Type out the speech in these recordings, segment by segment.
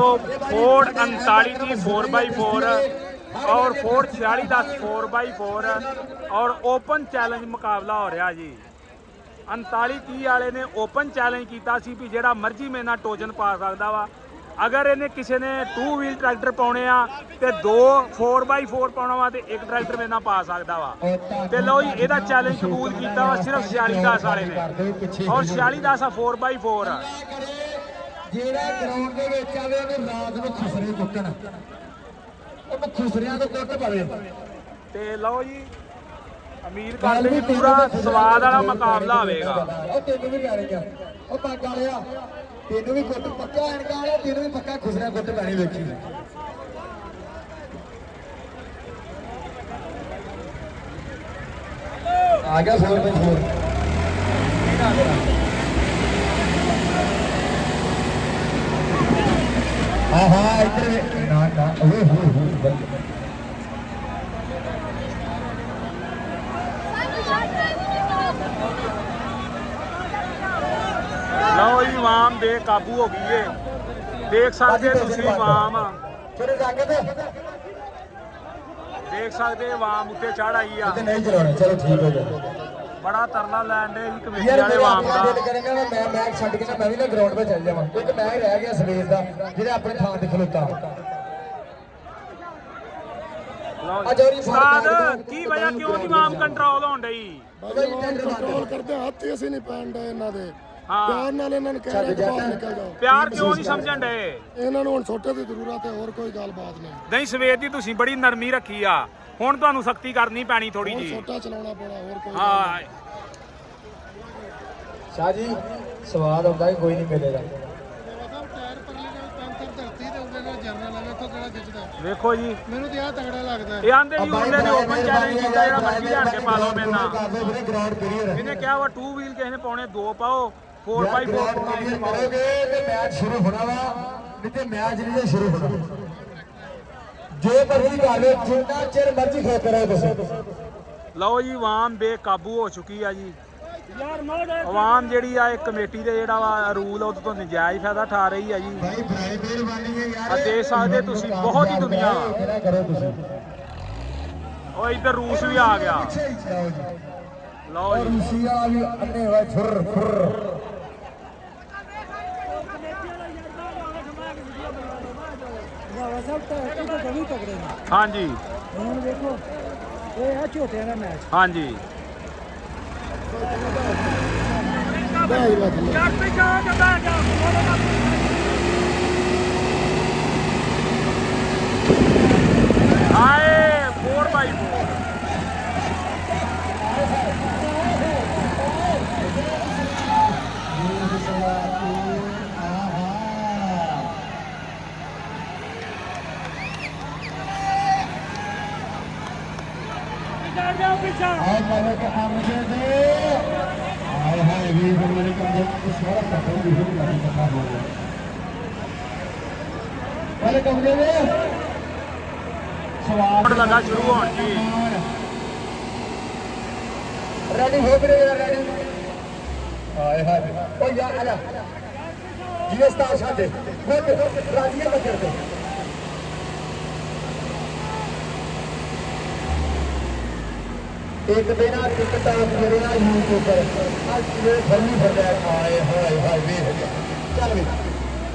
Ford 39 4x4 और Ford 4610 4x4 और open challenge मुकाबला हो रहा जी। 3930 वाले ने ओपन चैलेंज किया सी भी जिहड़ा मर्जी मेरे नाल टोजन पा सकदा वा। अगर इन्हें किसी ने 2 व्हील ट्रैक्टर पाने आ तो 2 4x4 पाना वा तो एक ट्रैक्टर मेरे नाल पा सकदा वा। तो लो जी ਇਹਦਾ चैलेंज कबूल किया वा सिर्फ 4610 वाले ने और 4610 4x4 ਜਿਹੜਾ ਗਰਾਊਂਡ ਦੇ ਵਿੱਚ ਆਵੇ ਉਹਨੂੰ ਰਾਤ ਨੂੰ ਖੁਸਰੇ ਕੁੱਟਣ ਉਹਨੂੰ ਖੁਸਰਿਆਂ ਤੋਂ ਕੁੱਟ ਪਵੇ ਤੇ ਲਓ ਜੀ ਉਮੀਦ ਕਰਦੇ ਵੀ ਪੂਰਾ ਸਵਾਦ ਵਾਲਾ ਮੁਕਾਬਲਾ ਹੋਵੇਗਾ। ਉਹ ਤੈਨੂੰ ਵੀ ਪੈਣੀਆਂ ਉਹ ਪੱਗ ਵਾਲਿਆ ਤੈਨੂੰ ਵੀ ਕੁੱਟ ਪੱਕਾ ਐਨਕਾਂ ਵਾਲਿਆ ਤੈਨੂੰ ਵੀ ਪੱਕਾ ਖੁਸਰਿਆਂ ਕੁੱਟ ਪੈਣੀ ਵੇਖੀ ਆ ਗਿਆ 4x4 हाँ हाँ इधर ना ना लो जी आवाम बेकाबू हो गई है देख सकते तुसीं आवाम देख सकते आवाम उत्ते चढ़ आई आ नहीं चलाना चलो ठीक हो गया बड़ा तरला लैन दे जी कमेटी वाले आवाम दा मैं मैच छड्ड के मैं भी ना ग्राउंड पे चल जावां एक मैच रह गया सवेर दा जेह्ड़े अपने थां ते खलोता उस्ताद की वजह क्यों नहीं आवाम कंट्रोल होण डई ਕੰਟਰੋਲ ਕਰਦੇ ਹੱਥ ਹੀ ਅਸੀਂ ਨਹੀਂ ਪੈਣ ਦੇ ਇਹਨਾਂ ਦੇ ਪਿਆਰ ਨਾਲ ਇਹਨਾਂ ਨੂੰ ਕਹਿ ਰਹੇ ਬਾਹਰ ਨਿਕਲ ਜਾਓ ਪਿਆਰ ਕਿਉਂ ਨਹੀਂ ਸਮਝਣ ਡਏ ਇਹਨਾਂ ਨੂੰ ਹੁਣ ਛੋਟੇ ਦੀ ਜ਼ਰੂਰਤ ਹੈ ਹੋਰ ਕੋਈ ਗੱਲਬਾਤ ਨਹੀਂ ਨਹੀਂ ਸਵੇਰ ਦੀ ਤੁਸੀਂ ਬੜੀ ਨਰਮੀ ਰੱਖੀ ਆ ਹੁਣ ਤੁਹਾਨੂੰ ਸਖਤੀ ਕਰਨੀ ਪੈਣੀ ਥੋੜੀ ਜੀ ਛੋਟਾ ਚਲਾਉਣਾ ਪੈਣਾ ਹੋਰ ਕੋਈ ਹਾਂ शाह जी स्वाद होता है कोई नहीं मिलेगा ਟਾਇਰ ਪਰਲੇ ਨਾਲ ਪੈਂਥਰ ਧਰਤੀ ਤੇ ਉਹਦੇ ਨਾਲ ਜਰਨਲ ਵੇਖੋ ਕਿਹੜਾ ਖਿੱਚਦਾ ਵੇਖੋ ਜੀ ਮੈਨੂੰ ਤੇ ਆ ਤਗੜਾ ਲੱਗਦਾ ਇਹ ਆਂਦੇ ਜੀ ਉਹਨੇ ਨੇ ਓਪਨ ਚੈਲੰਜ ਕੀਤਾ ਜਿਹੜਾ ਮਰਜ਼ੀ ਲਿਆ ਕੇ ਪਾ ਲਓ ਮੇਰੇ ਨਾਲ ग्राउंड क्लियर ਇਹਨੇ ਕਿਹਾ ਵਾ 2 ਵੀਲ ਕਿਸੇ ਨੇ ਪਾਉਣੇ 2 ਪਾਓ 4x4 करोगे तो मैच शुरू होना वा नहीं तो मैच नहीं शुरू होना जो मर्जी कर लो जितना चिर मर्जी खेलते रहो तुम ਲਓ ਜੀ ਆਵਾਮ ਬੇਕਾਬੂ ਹੋ ਚੁੱਕੀ ਆ ਜੀ ਆਵਾਮ ਜਿਹੜੀ ਆ ਇਹ ਕਮੇਟੀ ਦੇ ਜਿਹੜਾ ਵਾ ਰੂਲ ਉਹ ਤੋਂ ਨਜਾਇਜ਼ ਫਾਇਦਾ ਉਠਾ ਰਹੀ ਆ ਜੀ भाई बड़ी मेहरबानी है यार ਆ ਦੇਖ ਸਕਦੇ ਤੁਸੀਂ ਬਹੁਤ ਹੀ ਦੁਨੀਆ क्या करो तुम ਉਹ ਇੱਧਰ ਰੂਸ ਵੀ ਆ ਗਿਆ ਲਓ और ਜੀ रूसिया भी अन्ने हुआ छुर छुर ਹਾਂਜੀ ਹੁਣ ਵੇਖੋ ਇਹ ਆ ਝੋਟਿਆਂ ਦਾ ਮੈਚ ਹਾਂਜੀ ਆਏ 4x4 हाय मारे के आमने दे हाय हाय वी मेरे कमरे में सारा पत्थर भी नहीं पता हो गया वाले कमरे में सवाल लगा शुरू होने की रेडी हो गए रेडी हाय हाय ओ यार आजा जीएस ता साथे बोल राजी मत कर दे एक दिन टिकट मेरे यूट्यूबर आज फर्मी फर गया हाय हाय हाय वे चल भी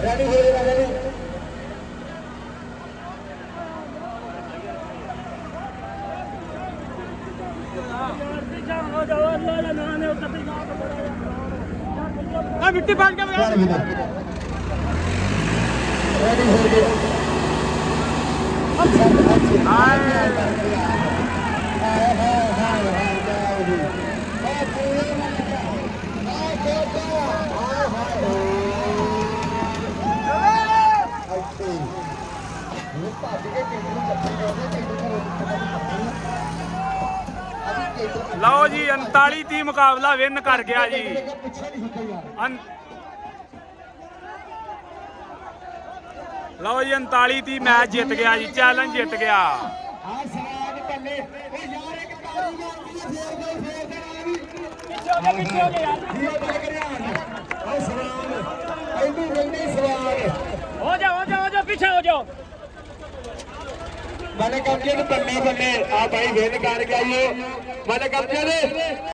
रेडी हो गया रेडी मिट्टी पान के रेडी हो गया ਲਓ ਜੀ 39-30 ਮੁਕਾਬਲਾ ਵਿਨ ਕਰ ਗਿਆ ਜੀ ਲਓ ਜੀ 39-30 ਮੈਚ ਜਿੱਤ ਗਿਆ ਜੀ ਚੈਲੰਜ ਜਿੱਤ ਗਿਆ हो जा ਹੋ ਜਾਓ। ਮਲਕ ਅਫਜ਼ਲ ਬੱਲੇ ਬੱਲੇ ਆ ਭਾਈ ਵੇਲ ਕਰ ਗਿਆ ਇਹ ਮਲਕ ਅਫਜ਼ਲ